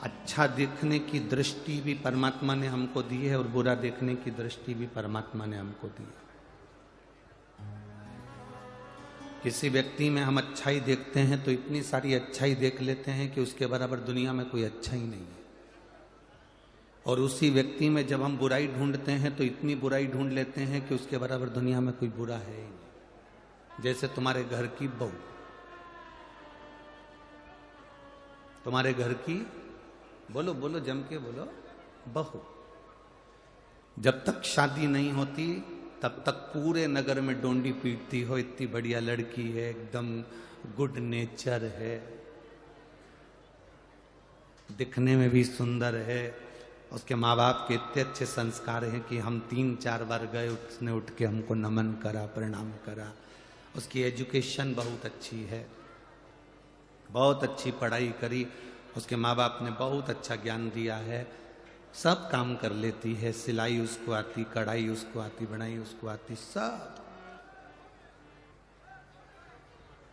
अच्छा देखने की दृष्टि भी परमात्मा ने हमको दी है और बुरा देखने की दृष्टि भी परमात्मा ने हमको दी है। किसी व्यक्ति में हम अच्छाई देखते हैं तो इतनी सारी अच्छाई देख लेते हैं कि उसके बराबर दुनिया में कोई अच्छा ही नहीं है। और उसी व्यक्ति में जब हम बुराई ढूंढते हैं तो इतनी बुराई ढूंढ लेते हैं कि उसके बराबर दुनिया में कोई बुरा है ही नहीं। जैसे तुम्हारे घर की बहू, तुम्हारे घर की, बोलो बोलो जम के बोलो, बहू जब तक शादी नहीं होती तब तक पूरे नगर में डोंडी पीटती हो, इतनी बढ़िया लड़की है, एकदम गुड नेचर है, दिखने में भी सुंदर है, उसके माँ बाप के इतने अच्छे संस्कार हैं कि हम 3-4 बार गए, उसने उठ के हमको नमन करा, प्रणाम करा। उसकी एजुकेशन बहुत अच्छी है, बहुत अच्छी पढ़ाई करी, उसके माँ बाप ने बहुत अच्छा ज्ञान दिया है, सब काम कर लेती है, सिलाई उसको आती, कढ़ाई उसको आती, बुनाई उसको आती, सब।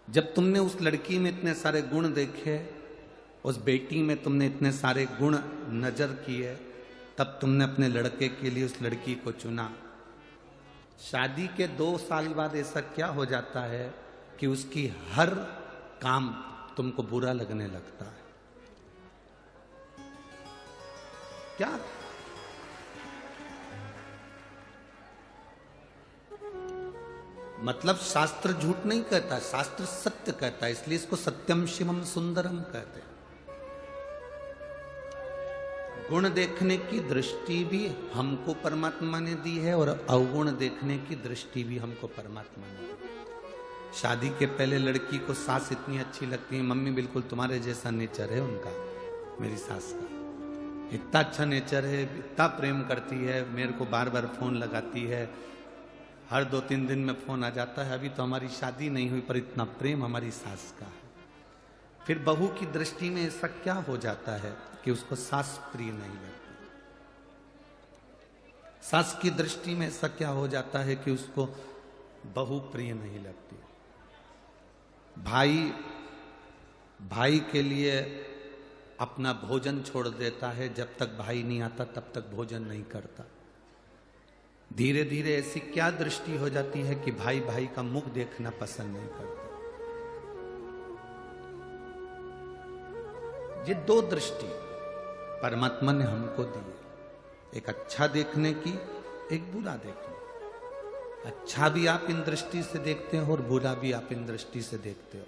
जब तुमने उस लड़की में इतने सारे गुण देखे, उस बेटी में तुमने इतने सारे गुण नजर किए, तब तुमने अपने लड़के के लिए उस लड़की को चुना। शादी के 2 साल बाद ऐसा क्या हो जाता है कि उसकी हर काम तुमको बुरा लगने लगता है? क्या? मतलब शास्त्र झूठ नहीं कहता, शास्त्र सत्य कहता है, इसलिए इसको सत्यम शिवम सुंदरम कहते हैं। गुण देखने की दृष्टि भी हमको परमात्मा ने दी है और अवगुण देखने की दृष्टि भी हमको परमात्मा ने दी। शादी के पहले लड़की को सास इतनी अच्छी लगती है, मम्मी बिल्कुल तुम्हारे जैसा नेचर है उनका, मेरी सास का इतना अच्छा नेचर है, इतना प्रेम करती है, मेरे को बार बार फोन लगाती है, हर 2-3 दिन में फोन आ जाता है। अभी तो हमारी शादी नहीं हुई पर इतना प्रेम हमारी सास का है। फिर बहू की दृष्टि में ऐसा क्या हो जाता है कि उसको सास प्रिय नहीं लगती। सास की दृष्टि में ऐसा क्या हो जाता है कि उसको बहू प्रिय नहीं लगती। भाई के लिए अपना भोजन छोड़ देता है, जब तक भाई नहीं आता तब तक भोजन नहीं करता। धीरे धीरे ऐसी क्या दृष्टि हो जाती है कि भाई भाई का मुख देखना पसंद नहीं करता। ये 2 दृष्टि परमात्मा ने हमको दी है, एक अच्छा देखने की, एक बुरा देखने। अच्छा भी आप इन दृष्टि से देखते हो और बुरा भी आप इन दृष्टि से देखते हो।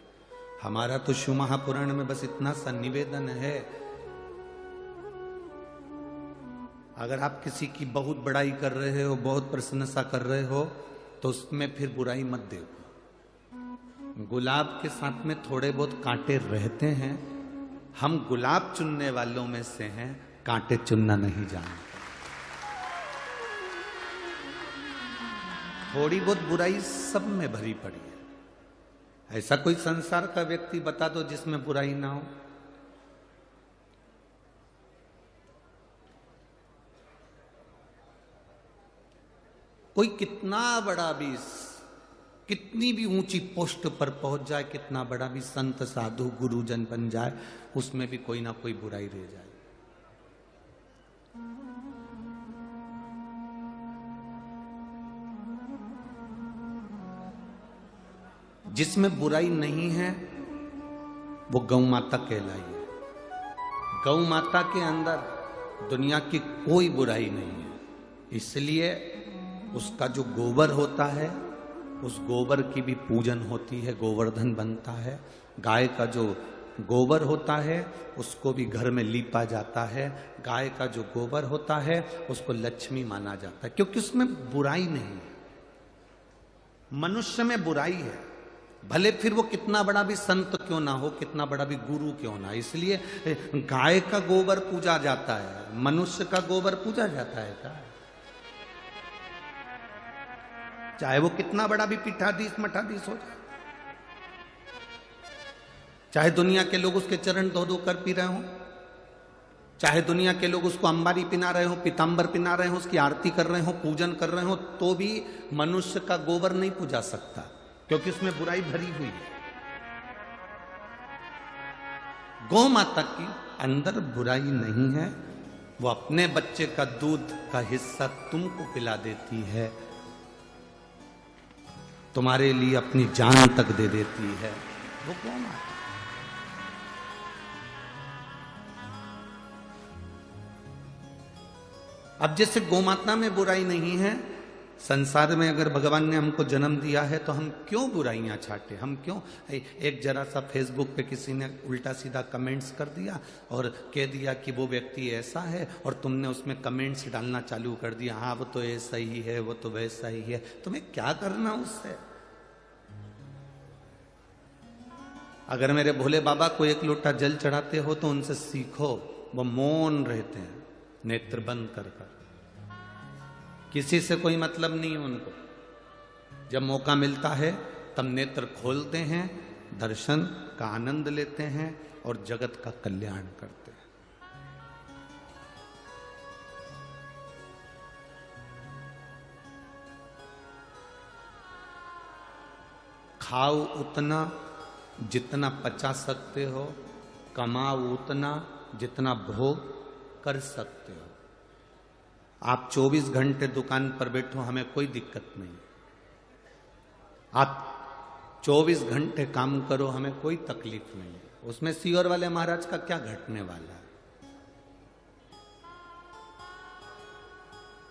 हमारा तो शिव महापुराण में बस इतना सा निवेदन है, अगर आप किसी की बहुत बड़ाई कर रहे हो, बहुत प्रशंसा कर रहे हो, तो उसमें फिर बुराई मत देखो। गुलाब के साथ में थोड़े बहुत कांटे रहते हैं, हम गुलाब चुनने वालों में से हैं, कांटे चुनना नहीं जानते। थोड़ी बहुत बुराई सब में भरी पड़ी है। ऐसा कोई संसार का व्यक्ति बता दो जिसमें बुराई ना हो। कोई कितना बड़ा भी, कितनी भी ऊंची पोस्ट पर पहुंच जाए, कितना बड़ा भी संत साधु गुरुजन बन जाए, उसमें भी कोई ना कोई बुराई रह जाए। जिसमें बुराई नहीं है वो गौ माता कहलाई है। गौ माता के अंदर दुनिया की कोई बुराई नहीं है, इसलिए उसका जो गोबर होता है, उस गोबर की भी पूजन होती है, गोवर्धन बनता है। गाय का जो गोबर होता है उसको भी घर में लीपा जाता है। गाय का जो गोबर होता है उसको लक्ष्मी माना जाता है, क्योंकि उसमें बुराई नहीं है। मनुष्य में बुराई है, भले फिर वो कितना बड़ा भी संत क्यों ना हो, कितना बड़ा भी गुरु क्यों ना, इसलिए गाय का गोबर पूजा जाता है, मनुष्य का गोबर पूजा जाता है क्या? चाहे वो कितना बड़ा भी पीठाधीश मठाधीश हो जाए, चाहे दुनिया के लोग उसके चरण धो धो कर पी रहे हो, चाहे दुनिया के लोग उसको अंबारी पिना रहे हो, पीतांबर पिना रहे हो, उसकी आरती कर रहे हो, पूजन कर रहे हो, तो भी मनुष्य का गोबर नहीं पूजा सकता, क्योंकि उसमें बुराई भरी हुई है। गौ माता की अंदर बुराई नहीं है, वो अपने बच्चे का दूध का हिस्सा तुमको पिला देती है, तुम्हारे लिए अपनी जान तक दे देती है, वो गौ माता। अब जैसे गौ माता में बुराई नहीं है, संसार में अगर भगवान ने हमको जन्म दिया है तो हम क्यों बुराइयां छाटे, हम क्यों एक जरा सा फेसबुक पे किसी ने उल्टा सीधा कमेंट्स कर दिया और कह दिया कि वो व्यक्ति ऐसा है, और तुमने उसमें कमेंट्स डालना चालू कर दिया, हाँ वो तो ऐसा ही है, वो तो वैसा ही है। तुम्हें क्या करना उससे? अगर मेरे भोले बाबा को एक लोटा जल चढ़ाते हो तो उनसे सीखो, वो मौन रहते हैं, नेत्र बंद कर कर, किसी से कोई मतलब नहीं है उनको। जब मौका मिलता है तब नेत्र खोलते हैं, दर्शन का आनंद लेते हैं और जगत का कल्याण करते हैं। खाओ उतना जितना पचा सकते हो, कमाओ उतना जितना भोग कर सकते हो। आप 24 घंटे दुकान पर बैठो, हमें कोई दिक्कत नहीं। आप 24 घंटे काम करो, हमें कोई तकलीफ नहीं है। उसमें सीवर वाले महाराज का क्या घटने वाला है?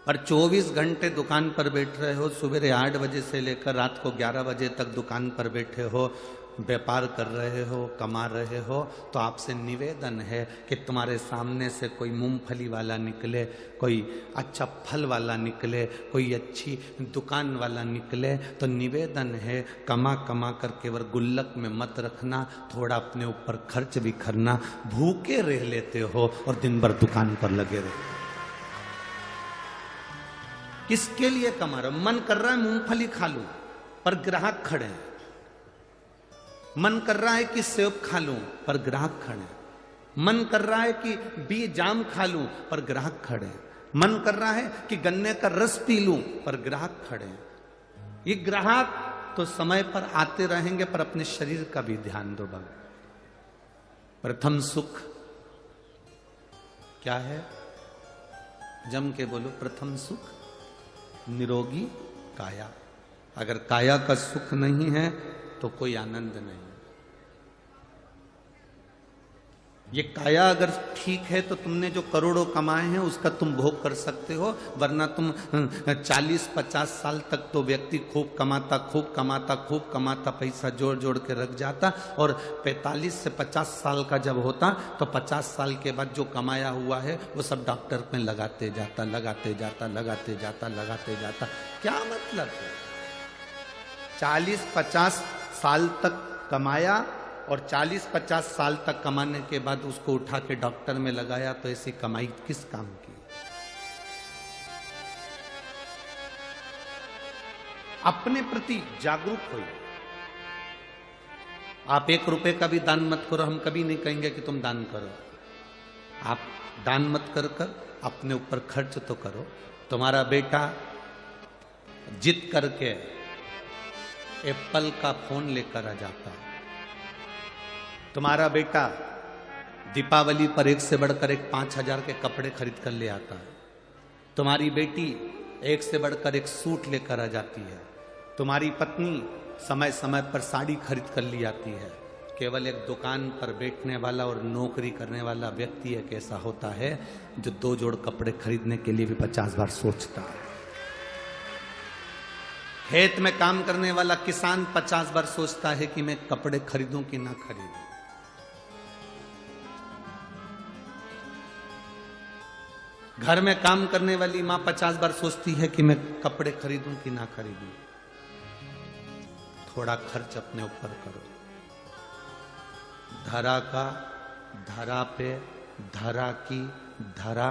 पर 24 घंटे दुकान पर बैठ रहे हो, सुबह 8 बजे से लेकर रात को 11 बजे तक दुकान पर बैठे हो, व्यापार कर रहे हो, कमा रहे हो, तो आपसे निवेदन है कि तुम्हारे सामने से कोई मूंगफली वाला निकले, कोई अच्छा फल वाला निकले, कोई अच्छी दुकान वाला निकले, तो निवेदन है कमा कमा कर केवल गुल्लक में मत रखना, थोड़ा अपने ऊपर खर्च भी करना। भूखे रह लेते हो और दिन भर दुकान पर लगे रहे। किसके लिए कमा रहे हो? मन कर रहा है मूंगफली खा लूं, पर ग्राहक खड़े हैं। मन कर रहा है कि सेब खा लूं, पर ग्राहक खड़े हैं। मन कर रहा है कि बीज जाम खा लूं, पर ग्राहक खड़े हैं। मन कर रहा है कि गन्ने का रस पी लूं, पर ग्राहक खड़े हैं। ये ग्राहक तो समय पर आते रहेंगे, पर अपने शरीर का भी ध्यान दो बाबा। प्रथम सुख क्या है? जम के बोलो, प्रथम सुख निरोगी काया। अगर काया का सुख नहीं है तो कोई आनंद नहीं। ये काया अगर ठीक है तो तुमने जो करोड़ों कमाए हैं उसका तुम भोग कर सकते हो, वरना तुम 40-50 साल तक तो व्यक्ति खूब कमाता पैसा जोड़ जोड़ के रख जाता, और 45 से 50 साल का जब होता तो 50 साल के बाद जो कमाया हुआ है वो सब डॉक्टर में लगाते जाता। क्या मतलब है? 40-50 साल तक कमाया और 40-50 साल तक कमाने के बाद उसको उठा के डॉक्टर में लगाया, तो ऐसी कमाई किस काम की? अपने प्रति जागरूक होइए। आप 1 रुपए का भी दान मत करो, हम कभी नहीं कहेंगे कि तुम दान करो। आप दान मत कर अपने ऊपर खर्च तो करो। तुम्हारा बेटा जिद करके एप्पल का फोन लेकर आ जाता है, तुम्हारा बेटा दीपावली पर एक से बढ़कर एक 5,000 के कपड़े खरीद कर ले आता है, तुम्हारी बेटी एक से बढ़कर एक सूट लेकर आ जाती है, तुम्हारी पत्नी समय समय पर साड़ी खरीद कर ली आती है। केवल एक दुकान पर बैठने वाला और नौकरी करने वाला व्यक्ति एक ऐसा होता है जो 2 जोड़ कपड़े खरीदने के लिए भी 50 बार सोचता है। खेत में काम करने वाला किसान 50 बार सोचता है कि मैं कपड़े खरीदूं कि ना खरीदूं। घर में काम करने वाली मां 50 बार सोचती है कि मैं कपड़े खरीदूं कि ना खरीदूं। थोड़ा खर्च अपने ऊपर करो। धरा का धरा पे धरा की धरा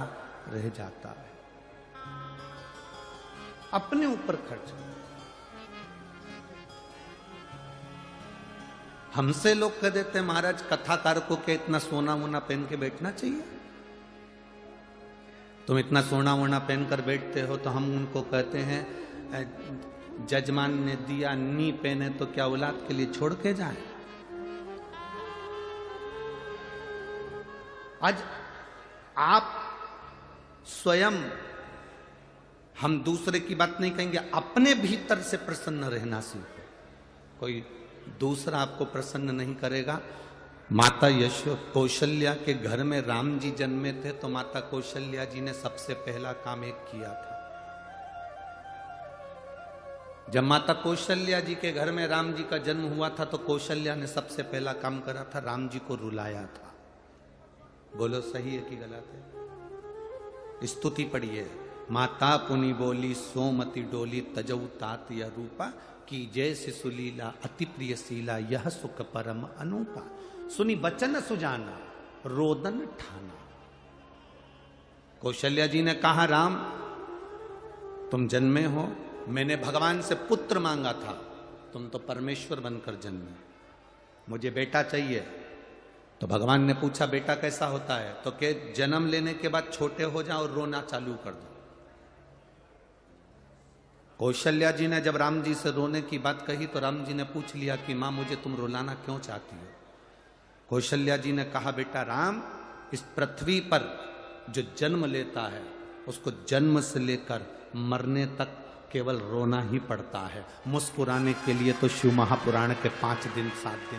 रह जाता है। अपने ऊपर खर्च करो। हमसे लोग कह देते हैं महाराज कथाकार को क्या इतना सोना वोना पहन के बैठना चाहिए? तुम इतना सोना वोना पहनकर बैठते हो तो हम उनको कहते हैं जजमान ने दिया नी पहने तो क्या औलाद के लिए छोड़ के जाए? आज आप स्वयं, हम दूसरे की बात नहीं कहेंगे, अपने भीतर से प्रसन्न रहना सीखो। कोई दूसरा आपको प्रसन्न नहीं करेगा। माता कौशल्या के घर में राम जी जन्मे थे तो माता कौशल्या जी ने सबसे पहला काम एक किया था। जब माता कौशल्या जी के घर में राम जी का जन्म हुआ था तो कौशल्या ने सबसे पहला काम करा था, राम जी को रुलाया था। बोलो सही है कि गलत है? स्तुति पढ़िए। माता पुनि बोली सोमति डोली तजऊ तात यह रूपा की जैसे सुलीला अति प्रिय शीला यह सुख परम अनूपा। सुनी बचन सुजाना रोदन ठाना। कौशल्या जी ने कहा, राम तुम जन्मे हो, मैंने भगवान से पुत्र मांगा था, तुम तो परमेश्वर बनकर जन्मे, मुझे बेटा चाहिए। तो भगवान ने पूछा बेटा कैसा होता है? तो के जन्म लेने के बाद छोटे हो जाओ और रोना चालू कर दो। कौशल्या जी ने जब राम जी से रोने की बात कही तो राम जी ने पूछ लिया कि मां मुझे तुम रुलाना क्यों चाहती हो? कौशल्या जी ने कहा, बेटा राम, इस पृथ्वी पर जो जन्म लेता है उसको जन्म से लेकर मरने तक केवल रोना ही पड़ता है। मुस्कुराने के लिए तो शिव महापुराण के 5 दिन 7 दिन